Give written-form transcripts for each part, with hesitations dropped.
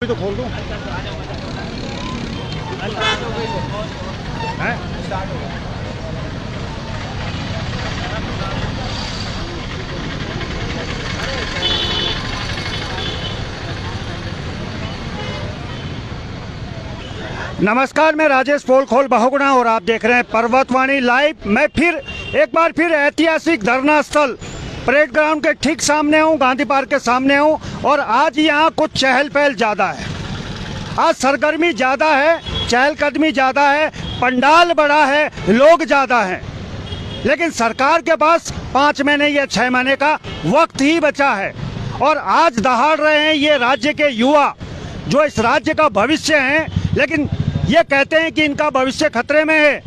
तो खोल दूं। हैं? नमस्कार, मैं राजेश पोलखोल बहुगुणा और आप देख रहे हैं पर्वतवाणी लाइव। मैं फिर एक बार ऐतिहासिक धरना स्थल परेड ग्राउंड के ठीक सामने हूँ, गांधी पार्क के सामने हूँ और आज यहाँ कुछ चहल पहल ज़्यादा है। आज सरगर्मी ज़्यादा है, चहलकदमी ज़्यादा है, पंडाल बड़ा है, लोग ज़्यादा हैं, लेकिन सरकार के पास 5 महीने या 6 महीने का वक्त ही बचा है और आज दहाड़ रहे हैं ये राज्य के युवा जो इस राज्य का भविष्य हैं, लेकिन ये कहते हैं कि इनका भविष्य खतरे में है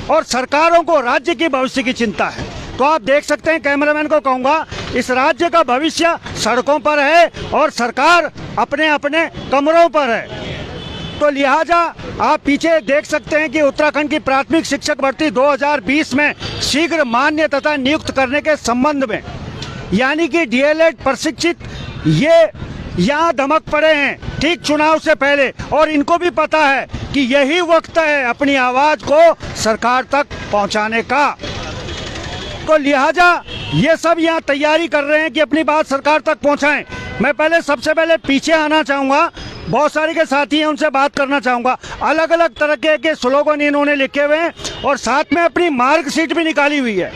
और सरकारों को राज्य की भविष्य की चिंता है। तो आप देख सकते हैं, कैमरामैन को कहूँगा, इस राज्य का भविष्य सड़कों पर है और सरकार अपने अपने कमरों पर है। तो लिहाजा आप पीछे देख सकते हैं कि उत्तराखंड की प्राथमिक शिक्षक भर्ती 2020 में शीघ्र मान्य तथा नियुक्त करने के संबंध में, यानी कि डीएलएड प्रशिक्षित ये यहाँ धमक पड़े हैं ठीक चुनाव से पहले और इनको भी पता है कि यही वक्त है अपनी आवाज़ को सरकार तक पहुँचाने का। तो लिहाजा ये सब यहाँ तैयारी कर रहे हैं कि अपनी बात सरकार तक पहुँचाएं। मैं सबसे पहले पीछे आना चाहूँगा, बहुत सारे के साथी हैं, उनसे बात करना चाहूँगा। अलग अलग तरह के स्लोगन इन्होंने लिखे हुए हैं और साथ में अपनी मार्कशीट भी निकाली हुई है।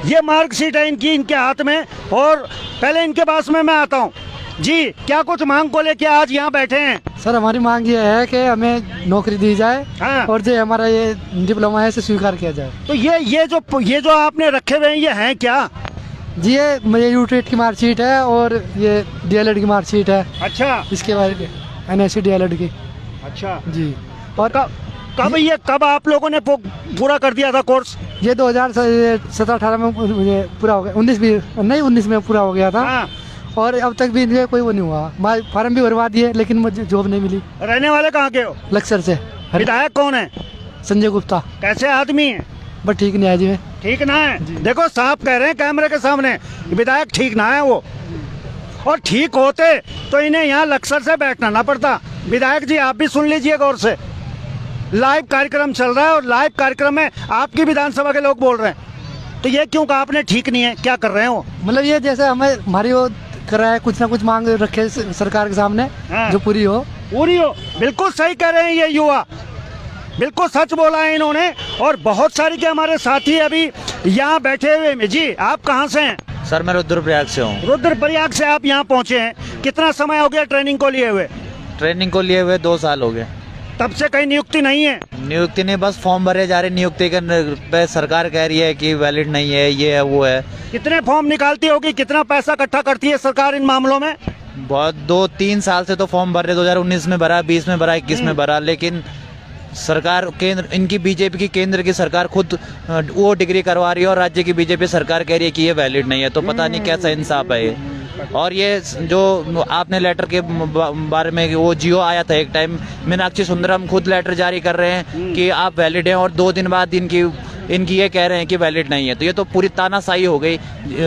ये मार्कशीट है इनके हाथ में और पहले इनके पास में मैं आता हूँ। जी, क्या कुछ मांग को लेके आज यहाँ बैठे हैं? सर, हमारी मांग ये है कि हमें नौकरी दी जाए। हाँ। और जो हमारा ये डिप्लोमा है इसे स्वीकार किया जाए। तो ये जो आपने रखे हुए हैं ये हैं क्या? जी, ये मुझे यूटेट की मार्कशीट है और ये डीएलएड की मार्कशीट है। अच्छा, इसके बारे में एनएससी डीएलएड की। अच्छा जी। और कब आप लोगों ने पूरा कर दिया था कोर्स? ये 2017-18 में मुझे पूरा हो गया, 19 में पूरा हो गया था। हाँ। और अब तक भी इनके कोई वो नहीं हुआ। फार्म भी भरवा दिए लेकिन मुझे जॉब नहीं मिली। रहने वाले कहाँ के हो? लक्सर से। विधायक कौन है? संजय गुप्ता। कैसे आदमी है? बट ठीक नहीं है जी। ठीक ना है? देखो, साहब कह रहे हैं कैमरे के सामने, विधायक ठीक ना है वो, और ठीक होते तो इन्हें यहाँ लक्सर से बैठना ना पड़ता। विधायक जी, आप भी सुन लीजिए गौर से, लाइव कार्यक्रम चल रहा है और लाइव कार्यक्रम में आपकी विधानसभा के लोग बोल रहे हैं, तो ये क्यों कहा आपने ठीक नहीं है? क्या कर रहे हो? मतलब ये जैसे हमारी वो कर रहा है, कुछ ना कुछ मांग रखे सरकार के सामने। हाँ। जो पूरी हो। बिल्कुल सही कह रहे हैं ये युवा, बिल्कुल सच बोला है इन्होंने। और बहुत सारी के हमारे साथी अभी यहाँ बैठे हुए हैं। जी, आप कहाँ से हैं? सर, मैं रुद्रप्रयाग से हूँ। रुद्रप्रयाग से आप यहाँ पहुँचे हैं, कितना समय हो गया ट्रेनिंग को लिए हुए? ट्रेनिंग को लिए हुए 2 साल हो गए। तब से कहीं नियुक्ति नहीं है? नियुक्ति नहीं, बस फॉर्म भरे जा रहे। नियुक्ति पे सरकार कह रही है कि वैलिड नहीं है, ये है वो है। कितने फॉर्म निकालती होगी, कितना पैसा इकट्ठा करती है सरकार इन मामलों में? बहुत 2-3 साल से तो फॉर्म भर रहे। 2019 में भरा, 20 में भरा, 21 में भरा, लेकिन सरकार केंद्र, इनकी बीजेपी की केंद्र की सरकार खुद वो डिग्री करवा रही है और राज्य की बीजेपी सरकार कह रही है कि ये वैलिड नहीं है। तो पता नहीं कैसा इंसाफ है ये। और ये जो आपने लेटर के बारे में, वो जियो आया था एक टाइम, मीनाक्षी सुंदरम खुद लेटर जारी कर रहे हैं कि आप वैलिड हैं और 2 दिन बाद इनकी ये कह रहे हैं कि वैलिड नहीं है। तो ये तो पूरी तानाशाही हो गई।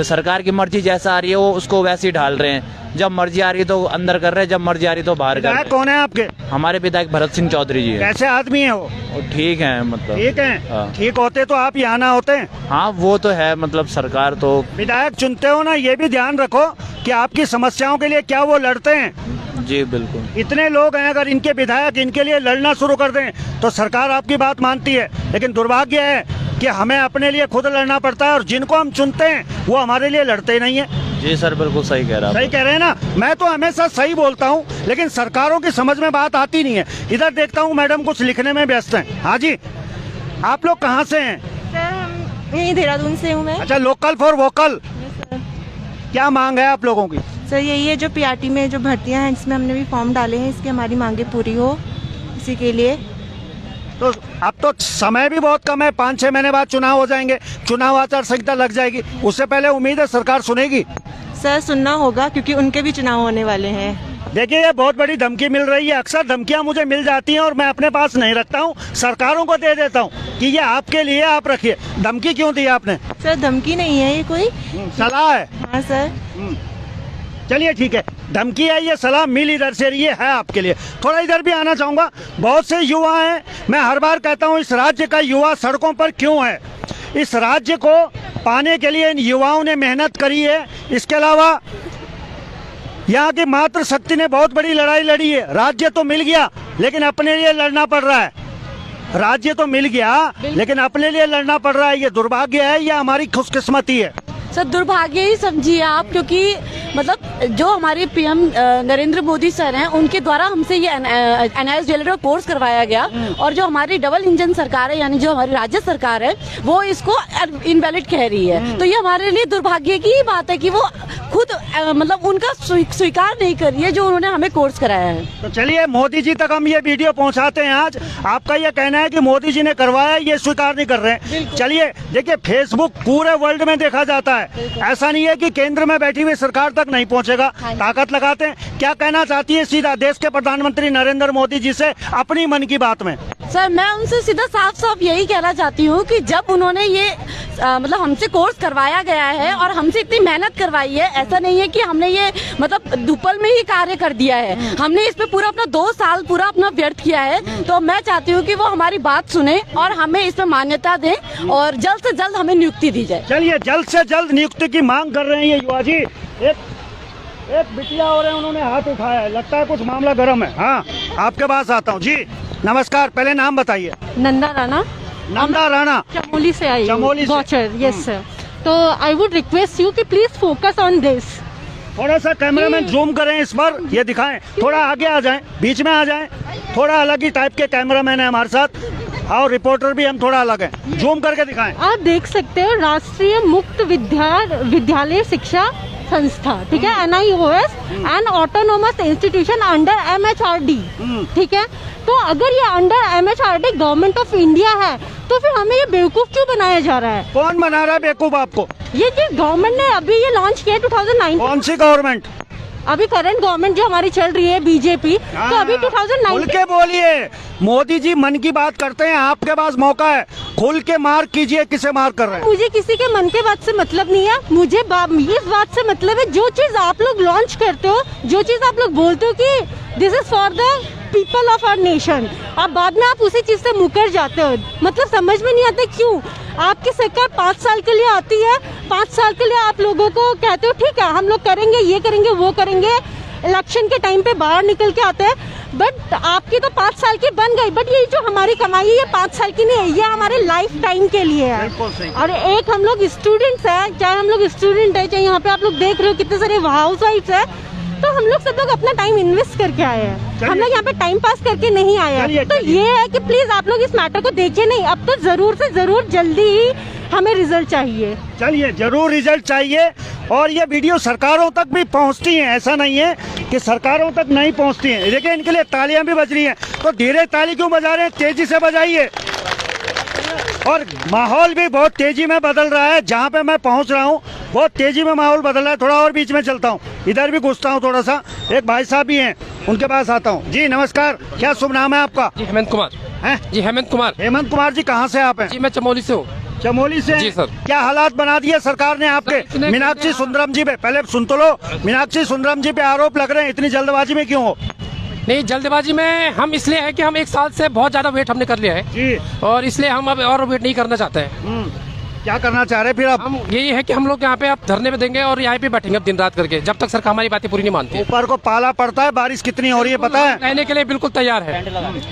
सरकार की मर्जी जैसा आ रही है वो उसको वैसे ही ढाल रहे हैं। जब मर्जी आ रही है तो अंदर कर रहे हैं, जब मर्जी आ रही तो बाहर कर रहे हैं। कौन है आपके? हमारे विधायक भरत सिंह चौधरी जी है। कैसे आदमी है वो? ठीक है, मतलब ठीक है। ठीक होते तो आप यहाँ ना होते? हाँ, वो तो है, मतलब सरकार तो। विधायक चुनते हो ना, ये भी ध्यान रखो कि आपकी समस्याओं के लिए क्या वो लड़ते हैं। जी बिल्कुल। इतने लोग हैं, अगर इनके विधायक इनके लिए लड़ना शुरू कर दें तो सरकार आपकी बात मानती है, लेकिन दुर्भाग्य है कि हमें अपने लिए खुद लड़ना पड़ता है और जिनको हम चुनते हैं वो हमारे लिए लड़ते नहीं है। जी सर, बिल्कुल सही कह रहा है। सही कह रहे हैं ना? मैं तो हमेशा सही बोलता हूँ, लेकिन सरकारों की समझ में बात आती नहीं है। इधर देखता हूँ मैडम कुछ लिखने में व्यस्त हैं। हाँ जी, आप लोग कहाँ से हैं? सर, हम यहीं देहरादून से हूँ मैं। अच्छा, लोकल फॉर वोकल। क्या मांग है आप लोगों की? सर, यही है, जो पीआरटी में जो भर्तियाँ हैं इसमें हमने भी फॉर्म डाले हैं, इसकी हमारी मांगे पूरी हो, इसी के लिए। तो अब तो समय भी बहुत कम है, 5-6 महीने बाद चुनाव हो जाएंगे, चुनाव आचार संहिता लग जाएगी, उससे पहले उम्मीद है सरकार सुनेगी? सर, सुनना होगा क्योंकि उनके भी चुनाव होने वाले हैं। देखिए, ये बहुत बड़ी धमकी मिल रही है। अक्सर धमकियां मुझे मिल जाती हैं और मैं अपने पास नहीं रखता हूं, सरकारों को दे देता हूं कि ये आपके लिए, आप रखिए। धमकी क्यों दी आपने? सर, धमकी नहीं है, ये कोई सलाह है। हाँ सर। चलिए ठीक है, धमकी है, ये सलाम मिल इधर से ये है आपके लिए। थोड़ा इधर भी आना चाहूँगा। बहुत से युवा हैं, मैं हर बार कहता हूँ इस राज्य का युवा सड़कों पर क्यों है। इस राज्य को पाने के लिए इन युवाओं ने मेहनत करी है। इसके अलावा यहाँ की मातृशक्ति ने बहुत बड़ी लड़ाई लड़ी है। राज्य तो मिल गया लेकिन अपने लिए लड़ना पड़ रहा है। राज्य तो मिल गया लेकिन अपने लिए लड़ना पड़ रहा है। ये दुर्भाग्य है या हमारी खुशकिस्मती है? सर दुर्भाग्य ही समझिए आप, क्योंकि मतलब जो हमारे पीएम नरेंद्र मोदी सर हैं उनके द्वारा हमसे ये एनआईएस जेलर का कोर्स करवाया गया, और जो हमारी डबल इंजन सरकार है यानी जो हमारी राज्य सरकार है वो इसको इनवैलिड कह रही है। तो ये हमारे लिए दुर्भाग्य की बात है कि वो खुद मतलब उनका स्वीकार नहीं कर रही है जो उन्होंने हमें कोर्स कराया है। तो चलिए मोदी जी तक हम ये वीडियो पहुंचाते हैं। आज आपका ये कहना है कि मोदी जी ने करवाया, ये स्वीकार नहीं कर रहे हैं। चलिए देखिए, फेसबुक पूरे वर्ल्ड में देखा जाता है, ऐसा नहीं है कि केंद्र में बैठी हुई सरकार तक नहीं पहुंचेगा। ताकत लगाते हैं। क्या कहना चाहती है सीधा देश के प्रधानमंत्री नरेंद्र मोदी जी से अपनी मन की बात में? सर मैं उनसे सीधा साफ साफ यही कहना चाहती हूँ कि जब उन्होंने ये मतलब हमसे कोर्स करवाया गया है और हमसे इतनी मेहनत करवाई है, ऐसा नहीं है कि हमने ये मतलब दुपल में ही कार्य कर दिया है। हमने इस पे पूरा अपना 2 साल पूरा अपना व्यर्थ किया है। तो मैं चाहती हूँ कि वो हमारी बात सुने और हमें इसमें मान्यता दें और जल्द से जल्द हमें नियुक्ति दी जाए। चलिए जल्द से जल्द नियुक्ति की मांग कर रहे हैं ये युवा जी। एक बिटिया और है, उन्होंने हाथ उठाया है, लगता है कुछ मामला गर्म है। हाँ, आपके पास आता हूँ जी। नमस्कार, पहले नाम बताइए। नंदा राणा। नंदा राणा, चमोली से आई। चमोली से। Gauchar, yes sir. तो आई वुड रिक्वेस्ट यू कि प्लीज फोकस ऑन दिस। थोड़ा सा कैमरामैन जूम करें इस पर, ये दिखाएं। थोड़ा आगे आ जाएं, बीच में आ जाएं। थोड़ा अलग ही टाइप के कैमरामैन है हमारे साथ और रिपोर्टर भी हम थोड़ा अलग हैं। जूम करके दिखाएं। आप देख सकते हो राष्ट्रीय मुक्त विद्यालय शिक्षा संस्था, ठीक है, NIOS and autonomous institution under MHRD, ठीक है। तो अगर ये under MHRD government of India है तो फिर हमें ये बेवकूफ क्यों बनाया जा रहा है? कौन बना रहा है बेवकूफ आपको? ये जो गवर्नमेंट ने अभी ये लॉन्च किया 2009। कौन सी गवर्नमेंट? अभी करंट गवर्नमेंट जो हमारी चल रही है बीजेपी, तो अभी 2009। खुल के बोलिए, मोदी जी मन की बात करते हैं, आपके पास मौका है, खुल के मार कीजिए। किसे मार कर रहे हैं? मुझे किसी के मन के बात से मतलब नहीं है। मुझे इस बात से मतलब है जो चीज आप लोग लॉन्च करते हो, जो चीज आप लोग बोलते हो कि this is for the people of our nation, आप बाद में आप उसी चीज से मुकर जाते हो। मतलब समझ में नहीं आता क्यों आपकी सरकार 5 साल के लिए आती है, 5 साल के लिए आप लोगों को कहते हो ठीक है हम लोग करेंगे, ये करेंगे, वो करेंगे, इलेक्शन के टाइम पे बाहर निकल के आते हैं, बट आपकी तो 5 साल की बन गई, बट ये जो हमारी कमाई है ये 5 साल की नहीं है, ये हमारे लाइफ टाइम के लिए है। और एक हम लोग स्टूडेंट्स हैं, चाहे हम लोग स्टूडेंट है, चाहे यहाँ पे आप लोग देख रहे हो कितने सारे हाउस वाइफ है, तो हम लोग सब लोग अपना टाइम इन्वेस्ट करके आए हैं। हम लोग यहाँ पे टाइम पास करके नहीं आए हैं। तो ये है कि प्लीज आप लोग इस मैटर को देखिए नहीं, अब तो जरूर से जरूर जल्दी ही हमें रिजल्ट चाहिए। चलिए जरूर रिजल्ट चाहिए। और ये वीडियो सरकारों तक भी पहुंचती है, ऐसा नहीं है कि सरकारों तक नहीं पहुंचती है। देखिए इनके लिए तालियां भी बज रही हैं, तो धीरे ताली क्यों बजा रहे हैं, तेजी से बजाइए। और माहौल भी बहुत तेजी में बदल रहा है, जहाँ पे मैं पहुँच रहा हूँ बहुत तेजी में माहौल बदल रहा है। थोड़ा और बीच में चलता हूँ, इधर भी घुसता हूँ थोड़ा सा। एक भाई साहब भी हैं, उनके पास आता हूँ। जी नमस्कार, क्या शुभ नाम है आपका? जी हेमंत कुमार। हैं? जी हेमंत कुमार। हेमंत कुमार जी, कहाँ से आप हैं? जी मैं चमोली से हूँ। चमोली से? जी सर। क्या हालात बना दिए सरकार ने आपके? मीनाक्षी सुंदरम जी पे, पहले सुन तो लो, मीनाक्षी सुंदरम जी पे आरोप लग रहे हैं, इतनी जल्दबाजी में क्यों हो? नहीं, जल्दबाजी में हम इसलिए है कि हम 1 साल से बहुत ज्यादा वेट हमने कर लिया है जी, और इसलिए हम अब और वेट नहीं करना चाहते हैं। क्या करना चाह रहे फिर आप? हम यही है कि हम लोग यहाँ पे अब धरने पे देंगे और यहाँ पे बैठेंगे अब दिन रात करके, जब तक सरकार हमारी बातें पूरी नहीं मानती। ऊपर को पाला पड़ता है, बारिश कितनी हो रही है पता है? रहने के लिए बिल्कुल तैयार है,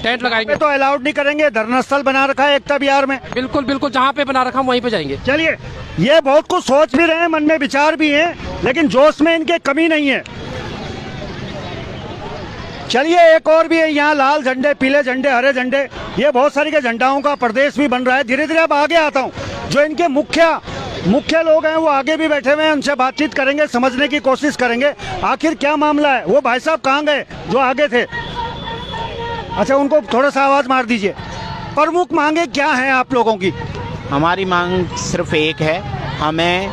टेंट लगाएंगे। तो अलाउड नहीं करेंगे, धरना स्थल बना रखा है एकता विहार में। बिल्कुल बिल्कुल, जहाँ पे बना रखा हम वहीं पे जाएंगे। चलिए, ये बहुत कुछ सोच भी रहे हैं, मन में विचार भी है, लेकिन जोश में इनके कमी नहीं है। चलिए एक और भी है यहाँ, लाल झंडे, पीले झंडे, हरे झंडे, ये बहुत सारी के झंडाओं का प्रदेश भी बन रहा है। धीरे धीरे अब आगे आता हूँ, जो इनके मुख्य लोग हैं वो आगे भी बैठे हुए हैं, उनसे बातचीत करेंगे, समझने की कोशिश करेंगे आखिर क्या मामला है। वो भाई साहब कहाँ गए जो आगे थे? अच्छा, उनको थोड़ा सा आवाज मार दीजिए। प्रमुख मांगे क्या हैं आप लोगों की? हमारी मांग सिर्फ एक है, हमें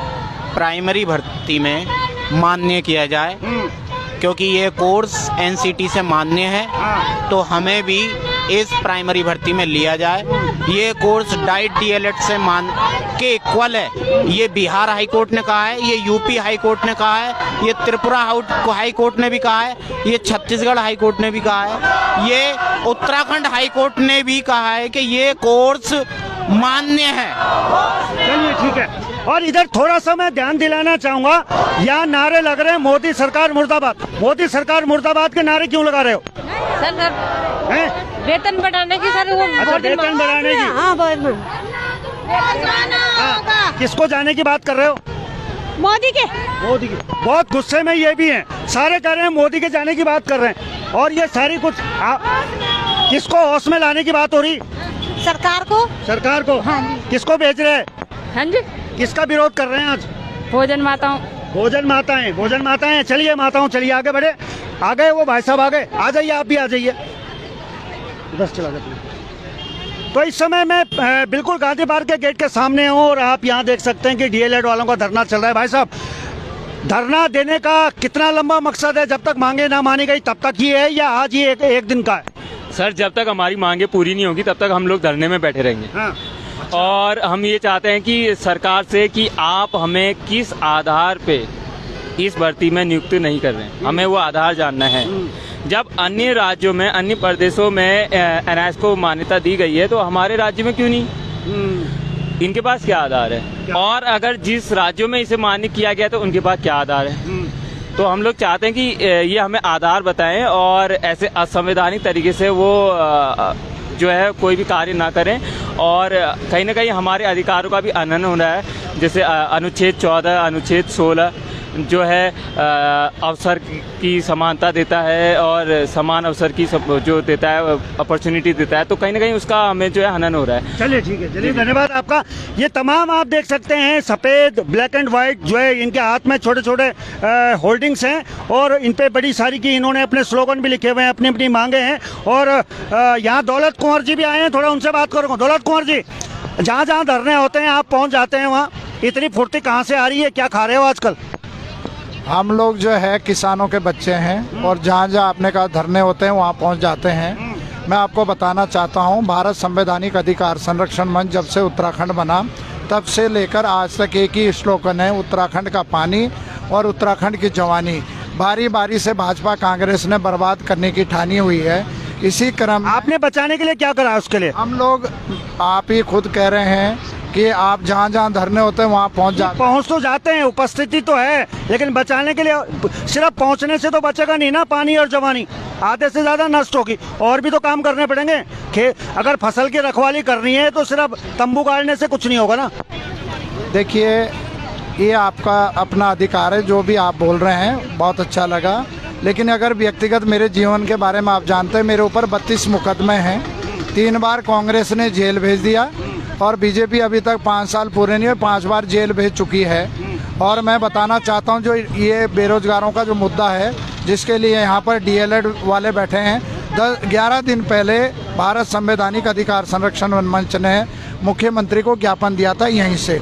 प्राइमरी भर्ती में मान्य किया जाए, क्योंकि ये कोर्स NCT से मान्य है, तो हमें भी इस प्राइमरी भर्ती में लिया जाए। ये कोर्स डाइट डीएलएड से मान के इक्वल है। ये बिहार हाई कोर्ट ने कहा है, ये यूपी हाई कोर्ट ने कहा है, ये त्रिपुरा हाई कोर्ट ने भी कहा है, ये छत्तीसगढ़ हाई कोर्ट ने भी कहा है, ये उत्तराखंड हाई कोर्ट ने भी कहा है कि ये कोर्स मान्य है। चलिए ठीक है। और इधर थोड़ा सा मैं ध्यान दिलाना चाहूंगा, यहाँ नारे लग रहे हैं मोदी सरकार मुर्दाबाद। मोदी सरकार मुर्दाबाद के नारे क्यों लगा रहे हो? सर हैं? वेतन बढ़ाने की सर वो अच्छा, वेतन बढ़ाने की। हाँ हाँ, किसको जाने की बात कर रहे हो? मोदी के। मोदी की। बहुत गुस्से में ये भी हैं, सारे कह रहे हैं मोदी के जाने की बात कर रहे हैं। और ये सारी कुछ किसको होश में लाने की बात हो रही? सरकार को। सरकार को। हाँ जी। किसको भेज रहे हैं? हाँ जी। किसका विरोध कर रहे हैं आज? भोजन माताओं। भोजन माताएं, भोजन माताएं। चलिए माताओं, चलिए आगे बढ़े। आ गए वो भाई साहब, आ गए। आ जाइए, आप भी आ जाइए। बस चला जाइए। तो इस समय मैं बिल्कुल गांधी पार्क के गेट के सामने हूँ और आप यहाँ देख सकते हैं कि डीएलएड वालों का धरना चल रहा है। भाई साहब, धरना देने का कितना लंबा मकसद है? जब तक मांगे ना मानी गई तब तक ही है या आज ही एक दिन का है? सर, जब तक हमारी मांगे पूरी नहीं होगी तब तक हम लोग धरने में बैठे रहेंगे। हाँ। और हम ये चाहते हैं कि सरकार से कि आप हमें किस आधार पे इस भर्ती में नियुक्त नहीं कर रहे हैं, हमें वो आधार जानना है। जब अन्य राज्यों में, अन्य प्रदेशों में एनआईएस को मान्यता दी गई है तो हमारे राज्य में क्यों नहीं? इनके पास क्या आधार है? और अगर जिस राज्यों में इसे मान्य किया गया तो उनके पास क्या आधार है? तो हम लोग चाहते हैं कि ये हमें आधार बताएं और ऐसे असंवैधानिक तरीके से वो जो है कोई भी कार्य ना करें। और कहीं ना कहीं हमारे अधिकारों का भी हनन हो रहा है, जैसे अनुच्छेद 14, अनुच्छेद 16 जो है अवसर की समानता देता है और समान अवसर की जो देता है, अपॉर्चुनिटी देता है, तो कहीं ना कहीं उसका हमें जो है हनन हो रहा है। चलिए ठीक है, चलिए धन्यवाद आपका। ये तमाम आप देख सकते हैं सफ़ेद ब्लैक एंड वाइट जो है, इनके हाथ में छोटे छोटे होल्डिंग्स हैं और इन पे बड़ी सारी की इन्होंने अपने स्लोगन भी लिखे हुए हैं, अपनी अपनी मांगे हैं। और यहाँ दौलत कुंवर जी भी आए हैं, थोड़ा उनसे बात करूँगा। दौलत कुंवर जी, जहाँ जहाँ धरने होते हैं आप पहुँच जाते हैं, वहाँ इतनी फुर्ती कहाँ से आ रही है? क्या खा रहे हो आजकल? हम लोग जो है किसानों के बच्चे हैं और जहाँ जहाँ आपने कहा धरने होते हैं वहाँ पहुँच जाते हैं। मैं आपको बताना चाहता हूँ, भारत संवैधानिक अधिकार संरक्षण मंच जब से उत्तराखंड बना तब से लेकर आज तक एक ही स्लोगन है, उत्तराखंड का पानी और उत्तराखंड की जवानी। बारी बारी से भाजपा कांग्रेस ने बर्बाद करने की ठानी हुई है। इसी क्रम आपने बचाने के लिए क्या करा उसके लिए? हम लोग, आप ही खुद कह रहे हैं कि आप जहाँ जहाँ धरने होते हैं वहाँ पहुँच तो जाते हैं, उपस्थिति तो है, लेकिन बचाने के लिए सिर्फ पहुँचने से तो बचेगा नहीं ना पानी और जवानी, आधे से ज़्यादा नष्ट होगी। और भी तो काम करने पड़ेंगे। अगर फसल की रखवाली करनी है तो सिर्फ तंबू गाड़ने से कुछ नहीं होगा ना। देखिए, ये आपका अपना अधिकार है, जो भी आप बोल रहे हैं बहुत अच्छा लगा, लेकिन अगर व्यक्तिगत मेरे जीवन के बारे में आप जानते हैं, मेरे ऊपर 32 मुकदमे हैं। 3 बार कांग्रेस ने जेल भेज दिया और बीजेपी अभी तक 5 साल पूरे नहीं हुए, 5 बार जेल भेज चुकी है। और मैं बताना चाहता हूं, जो ये बेरोजगारों का जो मुद्दा है जिसके लिए यहाँ पर डीएलएड वाले बैठे हैं, 11 दिन पहले भारत संवैधानिक अधिकार संरक्षण मंच ने मुख्यमंत्री को ज्ञापन दिया था यहीं से।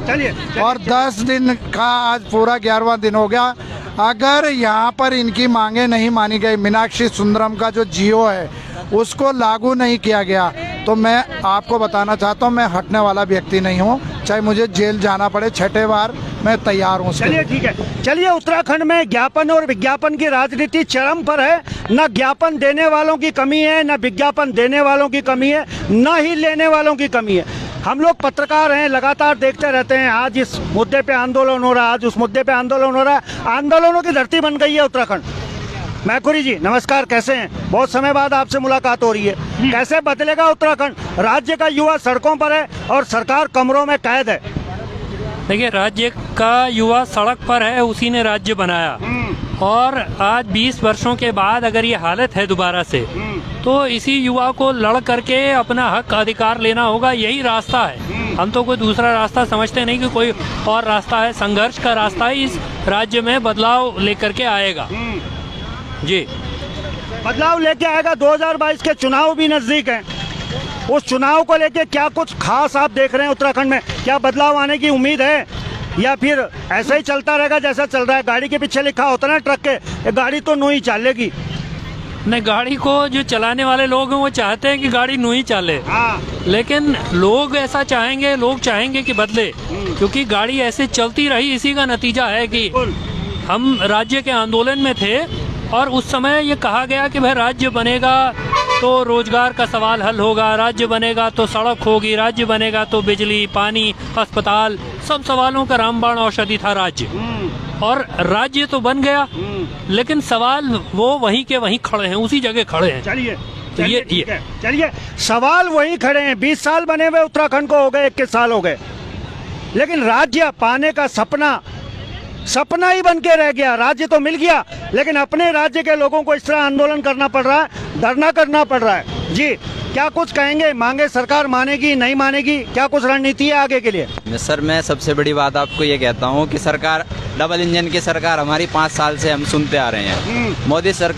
और 10 दिन का आज पूरा 11वां दिन हो गया। अगर यहाँ पर इनकी मांगे नहीं मानी गई, मीनाक्षी सुंदरम का जो जियो है उसको लागू नहीं किया गया, तो मैं आपको बताना चाहता हूँ मैं हटने वाला व्यक्ति नहीं हूँ, चाहे मुझे जेल जाना पड़े 6ठे बार, मैं तैयार हूँ। चलिए ठीक है। चलिए, उत्तराखंड में ज्ञापन और विज्ञापन की राजनीति चरम पर है। न ज्ञापन देने वालों की कमी है, न विज्ञापन देने वालों की कमी है, न ही लेने वालों की कमी है। हम लोग पत्रकार हैं, लगातार देखते रहते हैं, आज इस मुद्दे पे आंदोलन हो रहा है, आज उस मुद्दे पे आंदोलन हो रहा है। आंदोलनों की धरती बन गई है उत्तराखंड। मैकुरी जी नमस्कार, कैसे हैं? बहुत समय बाद आपसे मुलाकात हो रही है। कैसे बदलेगा उत्तराखंड? राज्य का युवा सड़कों पर है और सरकार कमरों में कैद है। देखिए, राज्य का युवा सड़क पर है, उसी ने राज्य बनाया, और आज 20 वर्षों के बाद अगर ये हालत है दोबारा से, तो इसी युवा को लड़ करके अपना हक अधिकार लेना होगा। यही रास्ता है, हम तो कोई दूसरा रास्ता समझते नहीं कि कोई और रास्ता है। संघर्ष का रास्ता है, इस राज्य में बदलाव लेकर के आएगा। जी, बदलाव लेके आएगा। 2022 के चुनाव भी नजदीक हैं, उस चुनाव को लेके क्या कुछ खास आप देख रहे हैं उत्तराखंड में? क्या बदलाव आने की उम्मीद है या फिर ऐसा ही चलता रहेगा जैसा चल रहा है? गाड़ी के पीछे लिखा होता ना ट्रक के, ये गाड़ी तो नू ही चलेगी। ने गाड़ी को जो चलाने वाले लोग हैं वो चाहते हैं कि गाड़ी यूं ही चले, लेकिन लोग ऐसा चाहेंगे, लोग चाहेंगे कि बदले, क्योंकि गाड़ी ऐसे चलती रही। इसी का नतीजा है कि हम राज्य के आंदोलन में थे और उस समय ये कहा गया कि भाई राज्य बनेगा तो रोजगार का सवाल हल होगा, राज्य बनेगा तो सड़क होगी, राज्य बनेगा तो बिजली, पानी, अस्पताल, सब सवालों का रामबाण औषधि था राज्य। और राज्य तो बन गया, लेकिन सवाल वो वहीं के वहीं खड़े हैं, उसी जगह खड़े हैं। चलिए सवाल वहीं खड़े हैं। 20 साल बने हुए उत्तराखंड को हो गए, 21 साल हो गए, लेकिन राज्य पाने का सपना ही बन के रह गया। राज्य तो मिल गया, लेकिन अपने राज्य के लोगों को इस तरह आंदोलन करना पड़ रहा है, धरना करना पड़ रहा है। जी, क्या कुछ कहेंगे? मांगे सरकार मानेगी, नहीं मानेगी? क्या कुछ रणनीति है आगे के लिए? सर, मैं सबसे बड़ी बात आपको ये कहता हूँ कि सरकार, डबल इंजन की सरकार हमारी 5 साल से हम सुनते आ रहे हैं।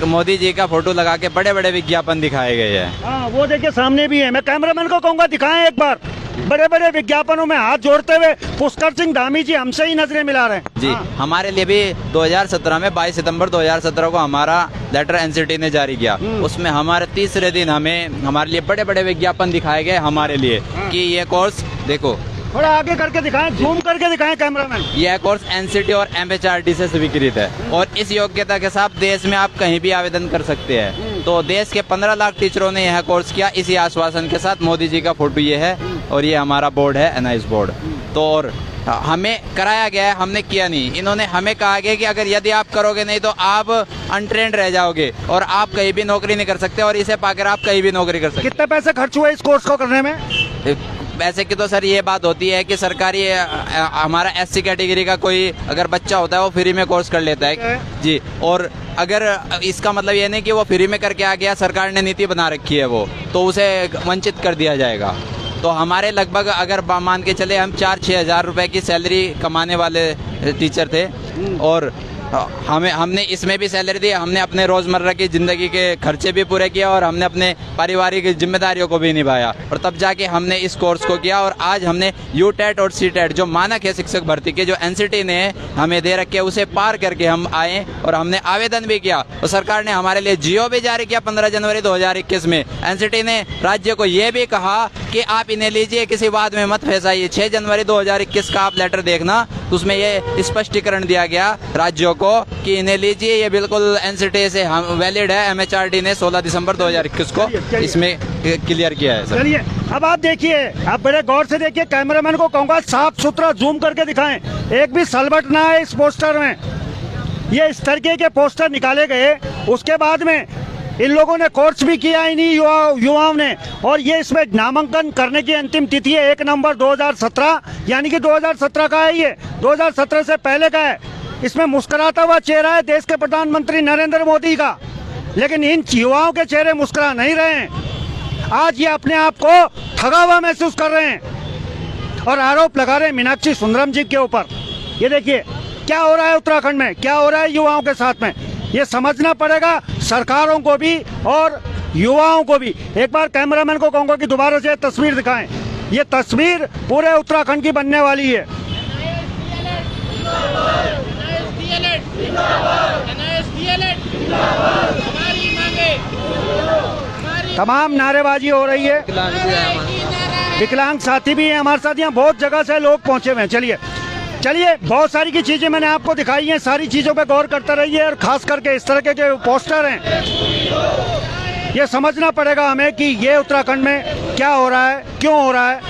मोदी जी का फोटो लगा के बड़े बड़े विज्ञापन दिखाए गए हैं। वो देखिए सामने भी है। मैं कैमरामैन को कहूँगा दिखाएं एक बार। बड़े बड़े विज्ञापनों में हाथ जोड़ते हुए पुष्कर सिंह धामी जी हमसे ही नजरें मिला रहे हैं। जी, हमारे लिए भी 2017 में 22 सितंबर 2017 को हमारा लेटर एनसीटी ने जारी किया। उसमें हमारे तीसरे दिन हमारे लिए बड़े बड़े विज्ञापन दिखाए गए हमारे लिए कि ये कोर्स देखो, थोड़ा आगे करके दिखाएं, जूम करके दिखाएं कैमरामैन। यह कोर्स एनसीटी और एमएचआरडी से स्वीकृत है और इस योग्यता के साथ देश में आप कहीं भी आवेदन कर सकते हैं। तो देश के 15 लाख टीचरों ने यह कोर्स किया इसी आश्वासन के साथ। मोदी जी का फोटो ये है और ये हमारा बोर्ड है, एनआईएस बोर्ड। तो और हमें कराया गया है, हमने किया नहीं। इन्होंने हमें कहा गया कि अगर यदि आप करोगे नहीं तो आप अनट्रेंड रह जाओगे और आप कहीं भी नौकरी नहीं कर सकते, और इसे पाकर आप कहीं भी नौकरी कर सकते। कितने पैसे खर्च हुए इस कोर्स को करने में? पैसे की तो सर ये बात होती है कि सरकारी हमारा एससी कैटेगरी का कोई अगर बच्चा होता है वो फ्री में कोर्स कर लेता है जी। और अगर इसका मतलब ये नहीं कि वो फ्री में करके आ गया, सरकार ने नीति बना रखी है वो, तो उसे वंचित कर दिया जाएगा। तो हमारे लगभग अगर मान के चले हम 4-6 हज़ार रुपए की सैलरी कमाने वाले टीचर थे और हमने इसमें भी सैलरी दी। हमने अपने रोजमर्रा की जिंदगी के खर्चे भी पूरे किया और हमने अपने पारिवारिक जिम्मेदारियों को भी निभाया और तब जाके हमने इस कोर्स को किया। और आज हमने यूटेट और सीटेट जो मानक है शिक्षक भर्ती के, जो एनसीटी ने हमें दे रखे, उसे पार करके हम आए और हमने आवेदन भी किया और सरकार ने हमारे लिए जियो भी जारी किया 15 जनवरी 2021 में। एनसीटी ने राज्य को यह भी कहा कि आप इन्हें लीजिए, किसी बात में मत फंसाइए। 6 जनवरी 2021 का आप लेटर देखना, उसमें ये स्पष्टीकरण दिया गया राज्यों को कि इन्हें लीजिए, ये बिल्कुल एनसीटी से वैलिड है। एमएचआरडी ने 16 दिसंबर 2021 को इसमें क्लियर किया है। चलिए अब आप देखिए, आप बड़े गौर से देखिए। कैमरामैन को कहूँगा साफ सुथरा जूम करके दिखाएं, एक भी सलबट ना है इस पोस्टर में। ये इस तरीके के पोस्टर निकाले गए, उसके बाद में इन लोगों ने कोर्स भी किया इन्हीं युवाओं ने। और ये इसमें नामांकन करने की अंतिम तिथि है 1 नवंबर 2017, यानी कि 2017 का है। ये 2017 से पहले का है। इसमें मुस्कुराता हुआ चेहरा है देश के प्रधानमंत्री नरेंद्र मोदी का, लेकिन इन युवाओं के चेहरे मुस्कुरा नहीं रहे हैं। आज ये अपने आप को ठगा हुआ महसूस कर रहे हैं और आरोप लगा रहे हैं मीनाक्षी सुंदरम जी के ऊपर। ये देखिए क्या हो रहा है उत्तराखंड में, क्या हो रहा है युवाओं के साथ में। ये समझना पड़ेगा सरकारों को भी और युवाओं को भी। एक बार कैमरामैन को कहूँगा कि दोबारा से तस्वीर दिखाएं। ये तस्वीर पूरे उत्तराखंड की बनने वाली है। तमाम नारेबाजी हो रही है। विकलांग साथी भी हैं हमारे साथ, यहाँ बहुत जगह से लोग पहुंचे हुए हैं। चलिए बहुत सारी की चीजें मैंने आपको दिखाई हैं, सारी चीजों पे गौर करते रहिए। और खास करके इस तरह के जो पोस्टर हैं, ये समझना पड़ेगा हमें कि ये उत्तराखंड में क्या हो रहा है, क्यों हो रहा है,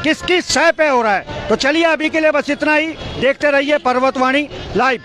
किसकी सह पे हो रहा है। तो चलिए अभी के लिए बस इतना ही। देखते रहिए पर्वतवाणी लाइव।